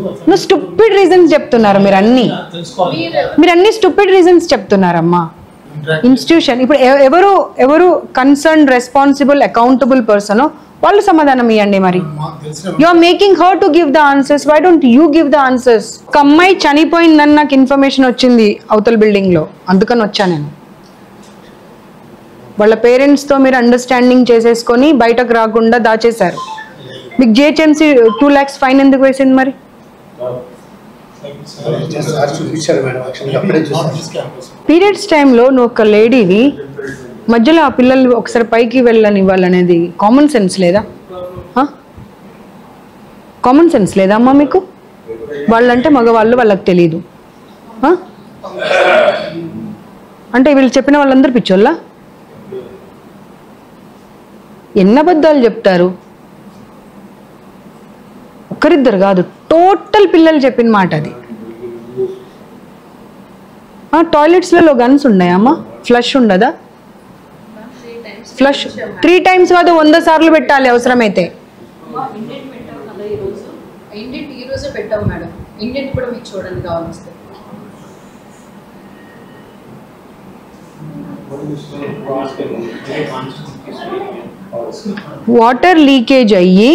నువ్వు stupid reasons చెప్తున్నారు మీరు అన్ని స్టూపిడ్ రీజన్స్ చెప్తున్నారమ్మా. ఇన్స్టిట్యూషన్ ఇప్పుడు ఎవరు కన్సర్న్ రెస్పాన్సిబుల్ అకౌంటబుల్ పర్సన్ వాళ్ళు సమాధానం ఇవ్వండి. మరి you are making her to give the answers. Why don't you give the answers? ఒక అమ్మాయి చనిపోయిందని నాకు ఇన్ఫర్మేషన్ వచ్చింది అవతల బిల్డింగ్ లో, అందుకని వచ్చా నేను. వాళ్ళ పేరెంట్స్తో మీరు అండర్స్టాండింగ్ చేసేసుకొని బయటకు రాకుండా దాచేశారు. మీకు జిహెచ్ఎంసీ 2 lakhs ఫైన్ ఎందుకు వేసింది? మరి పీరియడ్స్ టైంలో నువ్వు ఒక లేడీవి, మధ్యలో ఆ పిల్లలు ఒకసారి పైకి వెళ్ళని ఇవ్వాలనేది కామన్ సెన్స్ లేదా? కామన్ సెన్స్ లేదా అమ్మా మీకు? వాళ్ళంటే మగవాళ్ళు, వాళ్ళకి తెలీదు అంటే వీళ్ళు చెప్పిన వాళ్ళందరూ పిచ్చోళ్ళ? ఎన్ని అబద్ధాలు చెప్తారు? ఒక్కరిద్దరు కాదు, టోటల్ పిల్లలు చెప్పిన మాట అది. టాయిలెట్స్లలో గన్స్ ఉన్నాయమ్మా? ఫ్లష్ ఉండదా? ఫ్లష్ 3 times కాదు 100 సార్లు పెట్టాలి అవసరమైతే. వాటర్ లీకేజ్ అయ్యి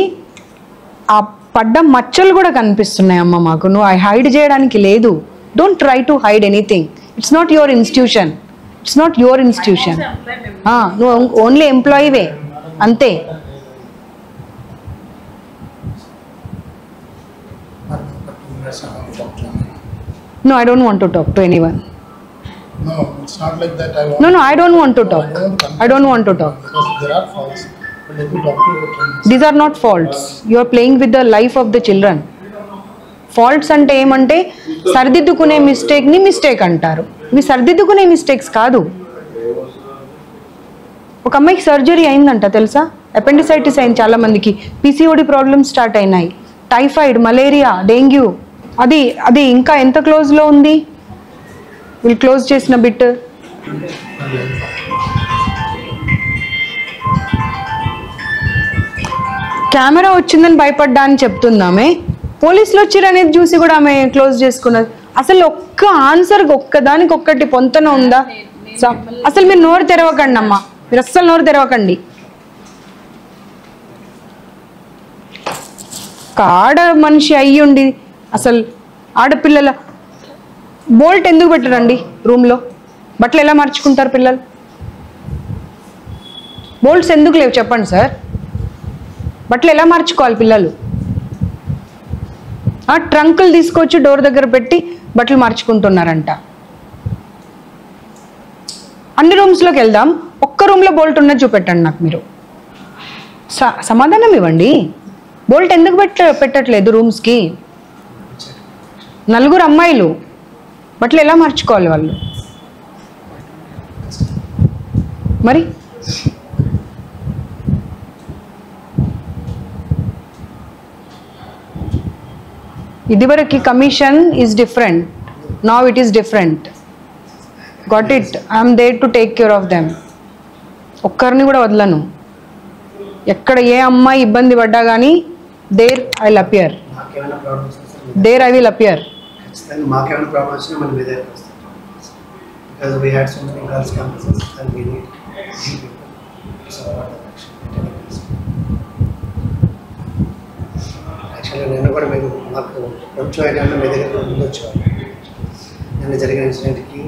ఆ పడ్డ మచ్చలు కూడా కనిపిస్తున్నాయి అమ్మ మాకు. నువ్వు హైడ్ చేయడానికి లేదు. Don't try to hide anything. It's not your institution. It's not your institution. నువ్వు ఓన్లీ ఎంప్లాయీవే అంతే. No, I don't want to talk to anyone. No, it's not like that. No, I don't want to talk. I don't want to talk. Because there are faults. But let me talk to your friends. These are not faults. You are playing with the life of the children. Faults అంటే ఏమంటే సరిదిద్దుకునే మిస్టేక్ని mistake అంటారు. ఇవి సరిదిద్దుకునే mistakes కాదు. ఒక అమ్మాయికి surgery అయిందంట తెలుసా? Appendicitis అయింది చాలా మందికి. PCOD ప్రాబ్లమ్స్ స్టార్ట్ అయినాయి. Typhoid, malaria, dengue. అది ఇంకా ఎంత క్లోజ్లో ఉంది? వీళ్ళు క్లోజ్ చేసిన బిట్. కెమెరా వచ్చిందని భయపడ్డా అని చెప్తుందామే. పోలీసులు వచ్చారు అనేది చూసి కూడా ఆమె క్లోజ్ చేసుకున్నది. అసలు ఒక్క ఆన్సర్ ఒక్కదానికి ఒక్కటి పొంతన ఉందా? అసలు మీరు నోరు తెరవకండి అమ్మా, మీరు అస్సలు నోరు తెరవకండి. ఒక ఆడ మనిషి అయ్యి ఉండి అసలు ఆడపిల్లల బోల్ట్ ఎందుకు పెట్టరండి రూమ్లో? బట్టలు ఎలా మార్చుకుంటారు పిల్లలు? బోల్ట్స్ ఎందుకు లేవు చెప్పండి సార్? బట్టలు ఎలా మార్చుకోవాలి పిల్లలు? ట్రంకులు తీసుకొచ్చి డోర్ దగ్గర పెట్టి బట్టలు మార్చుకుంటున్నారంట. అన్ని రూమ్స్లోకి వెళ్దాం, ఒక్క రూమ్లో బోల్ట్ ఉన్నది చూపెట్టండి నాకు. మీరు సమాధానం ఇవ్వండి. బోల్ట్ ఎందుకు పెట్టట్లేదు రూమ్స్కి? 4 అమ్మాయిలు బట్టలు ఎలా మార్చుకోవాలి వాళ్ళు? మరి ఇదివరకు commission is different, now it is different. Got it? I'm there to take care of them. ఒక్కరిని కూడా వదలను. ఎక్కడ ఏ అమ్మాయి ఇబ్బంది పడ్డా కానీ there I will appear. There I will appear. మాకేమైనా ప్రాబ్లమ్స్ వచ్చినా మన మీద because we had so many girls campuses and we need యాక్చువల్గా నేను కూడా మీరు మాకు కొంచెం ఐడియా మీ దగ్గర ముందు వచ్చేవాళ్ళు. నిన్న జరిగిన ఇన్సిడెంట్కి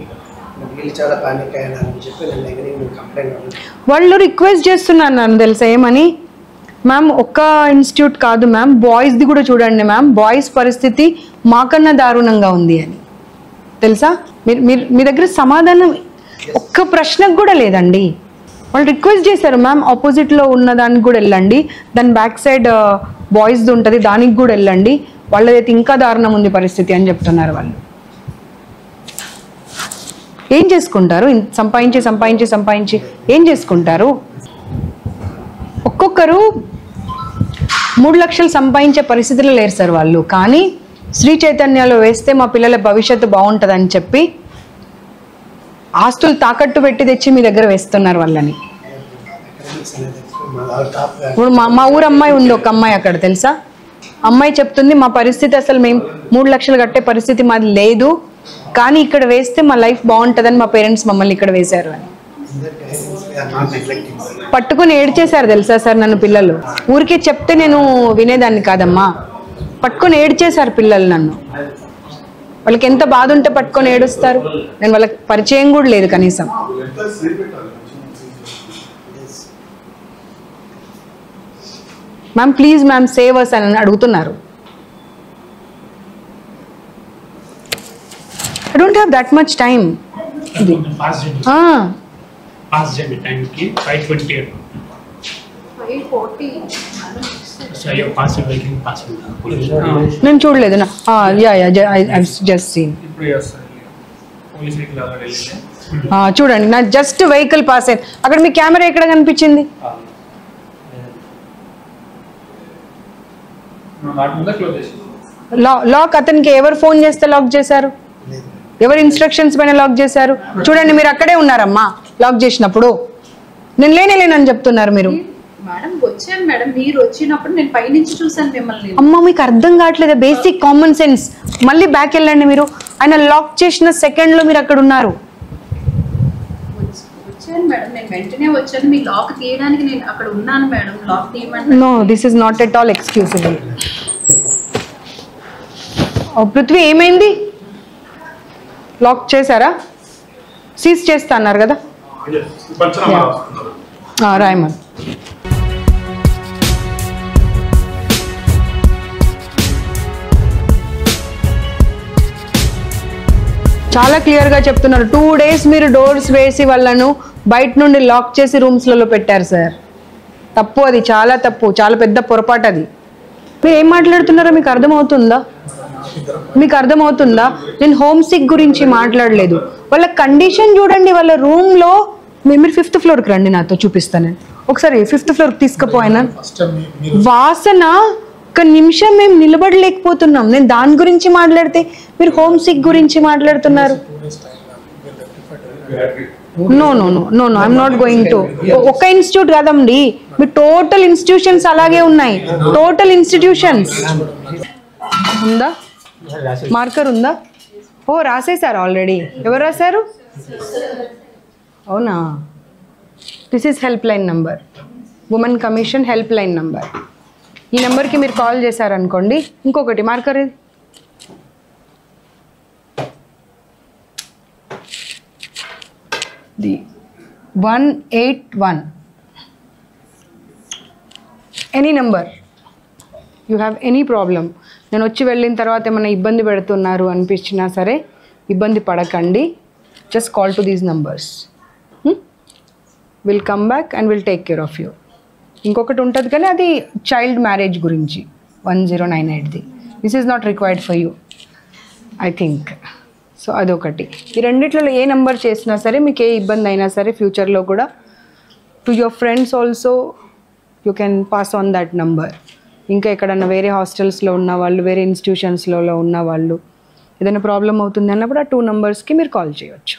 వీళ్ళు చాలా పానిక్ అయ్యారని చెప్పి నేను దగ్గర మీరు కంప్లైంట్ వాళ్ళు రిక్వెస్ట్ చేస్తున్నాను నన్ను తెలుసా ఏమని? మ్యామ్ ఒక్క ఇన్స్టిట్యూట్ కాదు మ్యామ్, బాయ్స్ది కూడా చూడండి మ్యామ్, బాయ్స్ పరిస్థితి మాకన్నా దారుణంగా ఉంది అని. తెలుసా? మీ దగ్గర సమాధానం ఒక్క ప్రశ్నకు కూడా లేదండి. వాళ్ళు రిక్వెస్ట్ చేశారు మ్యామ్ ఆపోజిట్లో ఉన్న దానికి కూడా వెళ్ళండి, దాని బ్యాక్ సైడ్ బాయ్స్ది ఉంటుంది దానికి కూడా వెళ్ళండి, వాళ్ళదైతే ఇంకా దారుణం ఉంది పరిస్థితి అని చెప్తున్నారు. వాళ్ళు ఏం చేసుకుంటారు? సంపాదించి సంపాదించి సంపాదించి ఏం చేసుకుంటారు? ఒక్కొక్కరు 3 లక్షలు సంపాదించే పరిస్థితిలో లేరు సార్ వాళ్ళు. కానీ శ్రీ చైతన్యాలో వేస్తే మా పిల్లల భవిష్యత్తు బాగుంటుందని చెప్పి ఆస్తులు తాకట్టు పెట్టి తెచ్చి మీ దగ్గర వేస్తున్నారు వాళ్ళని. ఇప్పుడు మా ఊరు అమ్మాయి ఉంది, ఒక అమ్మాయి అక్కడ తెలుసా? అమ్మాయి చెప్తుంది మా పరిస్థితి అసలు మేము 3 లక్షలు కట్టే పరిస్థితి మాది లేదు, కానీ ఇక్కడ వేస్తే మా లైఫ్ బాగుంటుందని మా పేరెంట్స్ మమ్మల్ని ఇక్కడ వేశారు అని పట్టుకుని ఏడ్చేశారు తెలుసా సార్ నన్ను పిల్లలు. ఊరికే చెప్తే నేను వినేదాన్ని కాదమ్మా, పట్టుకొని ఏడ్చేశారు పిల్లలు నన్ను. వాళ్ళకి ఎంత బాధ ఉంటే పట్టుకొని ఏడుస్తారు. నేను వాళ్ళకి పరిచయం కూడా లేదు కనీసం. Ma'am please ma'am save us అని అడుగుతున్నారు. I don't have that much time. Pass journey time ki 5:20. 5:40. So your pass vehicle passing. నేను చూడలేదు నా యా ఐ జస్ట్ సీన్. ఇప్పుడు చేస్తారు పోలీస్ వెహికల్ అలా వెళ్ళింది. చూడండి నా జస్ట్ వెహికల్ పాస్ అయింది. అక్కడ మీ కెమెరా ఎక్కడ కనిపించింది? లాక్ అతనికి ఎవరు ఫోన్ చేస్తే లాక్ చేశారు? ఎవరు ఇన్స్ట్రక్షన్స్ పైన లాక్ చేశారు? చూడండి మీరు అక్కడే ఉన్నారమ్మా లాక్ చేసినప్పుడు. నేను లేనని చెప్తున్నారు మీరు. మేడం వచ్చాను మేడం, మీరు వచ్చినప్పుడు నేను పైనుంచి చూసాను మిమ్మల్ని. అమ్మ మీకు అర్థం కావట్లేదు బేసిక్ కామన్ సెన్స్. మళ్ళీ బ్యాక్ వెళ్ళండి మీరు. ఆయన లాక్ చేసిన సెకండ్ లో మీరు అక్కడ ఉన్నారు. వచ్చాను మేడం, నేను వెంటనే వచ్చాను. మీ లాక్ తీయడానికి నేను అక్కడ ఉన్నాను మేడం. లాక్ తీయమంటే no this is not at all excusable. Prithvi ఏమైంది? లాక్ చేశారా? సీజ్ చేస్తా అన్నారు కదా. రాయమన్ చాలా క్లియర్గా చెప్తున్నారు. 2 days మీరు డోర్స్ వేసి వాళ్ళను బయట నుండి లాక్ చేసి రూమ్స్లలో పెట్టారు సార్. తప్పు, అది చాలా తప్పు, చాలా పెద్ద పొరపాటు అది. మీరు ఏం మాట్లాడుతున్నారో మీకు అర్థమవుతుందా? మీకు అర్థమవుతుందా? నేను హోమ్ సిక్ గురించి మాట్లాడలేదు. వాళ్ళ కండిషన్ చూడండి. వాళ్ళ రూమ్లో మీరు 5th floorకి రండి, నాతో చూపిస్తాను. నేను ఒకసారి 5th floorకి తీసుకుపోయినా. వాసన ఒక నిమిషం మేము నిలబడలేకపోతున్నాం. నేను దాని గురించి మాట్లాడితే మీరు హోమ్ సిక్ గురించి మాట్లాడుతున్నారు. No no no no no I'm not going to. ఒక ఇన్స్టిట్యూట్ కదండి, మీ టోటల్ ఇన్స్టిట్యూషన్స్ అలాగే ఉన్నాయి. టోటల్ ఇన్స్టిట్యూషన్స్ ఉందా? మార్కర్ ఉందా? ఓ రాసేసారు ఆల్రెడీ. ఎవరు రాశారు? అవునా? This is help line number, women commission help line number. ఈ నెంబర్కి మీరు కాల్ చేశారనుకోండి. ఇంకొకటి మార్కర్ ఇది. The 181. Any number you have any problem. నేను వచ్చి వెళ్ళిన తర్వాత ఏమైనా ఇబ్బంది పెడుతున్నారు అనిపించినా సరే ఇబ్బంది పడకండి. Just call to these numbers. Will come back and will take care of you. ఇంకొకటి ఉంటుంది కానీ అది చైల్డ్ మ్యారేజ్ గురించి 1098ది. This is not required for you I think. So అదొకటి. ఈ రెండిట్లలో ఏ నెంబర్ చేసినా సరే మీకు ఏ ఇబ్బంది అయినా సరే ఫ్యూచర్లో కూడా to your friends also you can pass on that number. ఇంకా ఎక్కడన్నా వేరే హాస్టల్స్లో ఉన్న వాళ్ళు, వేరే ఇన్స్టిట్యూషన్స్లో ఉన్న వాళ్ళు ఏదైనా ప్రాబ్లం అవుతుంది అన్నప్పుడు ఆ 2 numbers మీరు కాల్ చేయవచ్చు.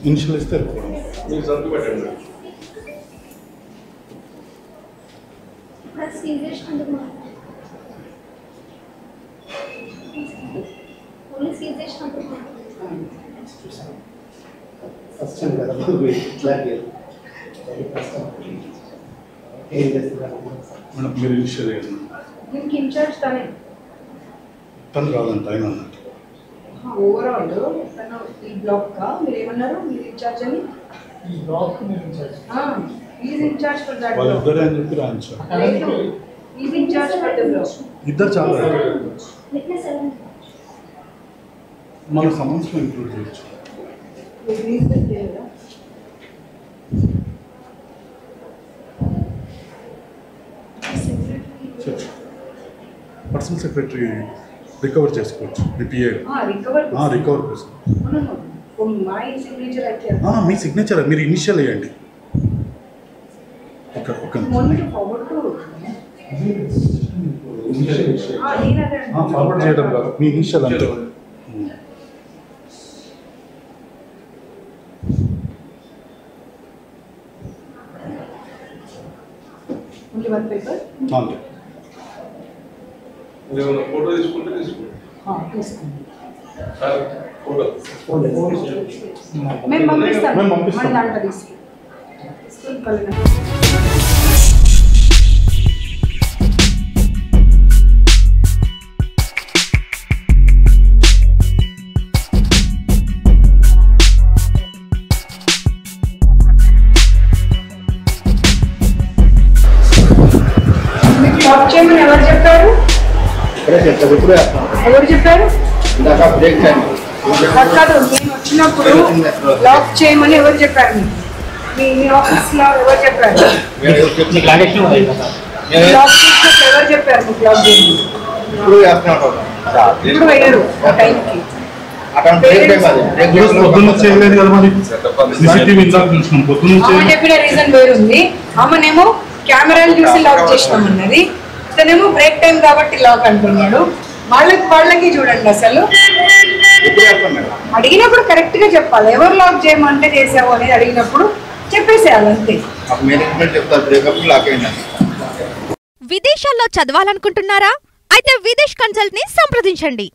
ఇనిషియల్ ఇస్తే ఫస్ట్ టైం కదా ఇట్లా ఏం చేస్తున్నారు మేడం? మీరు ఇనిషియల్ దీనికి ఇన్ఛార్జ్ తనే. తను రాదంట ఆయన అన్నట్టు. ఓవరాల్ తను ఈ బ్లాక్గా మీరు ఏమన్నారు? మీరు ఇన్ఛార్జ్ అని. ఈ బ్లాక్ మీరు in charge. Is in charge for that. వాళ్ళిద్దరే అని చెప్పి రాయించారు. Is in charge for the block. ఇద్దరు చాలా మన సమస్యలో ఇంక్లూడ్ చేయొచ్చు. పర్సనల్ సెక్రటరీ రికవర్ చేసుకోవచ్చు మీ పిఏ రికవర్ కోసం మీ సిగ్నేచర్ మీరు ఇనిషియల్ వేయండి ఫార్వర్డ్ చేయడం కాదు మీ ఇనిషియల్ అంతే అంతే ఫోటో తీసుకుంటే మేము పంపిస్తాం లాక్ చేయమని ఎవరు చెప్పారు? ఎవరు చెప్పారు? కాదు, నేను వచ్చినప్పుడు లాక్ చేయమని ఎవరు చెప్పారు? మీ ఆఫీస్ లో ఎవరు చెప్పారు? లాక్ చేసినప్పుడు ఎవరు చెప్పారు మీకు లాక్ చేయమని? ఇప్పుడు వేయరు ఆ టైంకి. చెప్పిన రీజన్ వేరుంది. ఆమెనేమో కెమెరాలు చూసి లాక్ చేసినామన్నది, ఇతనేమో బ్రేక్ టైం కాబట్టి లాక్ అంటున్నాడు. వాళ్ళకి చూడండి, అసలు అడిగినప్పుడు కరెక్ట్ గా చెప్పాలి. ఎవరు లాక్ చేయమంటే చేసావు అనేది అడిగినప్పుడు చెప్పేసేయాలి అంతే. విదేశాల్లో చదవాలనుకుంటున్నారా? అయితే విదేశ్ కన్సల్ట్ ని సంప్రదించండి.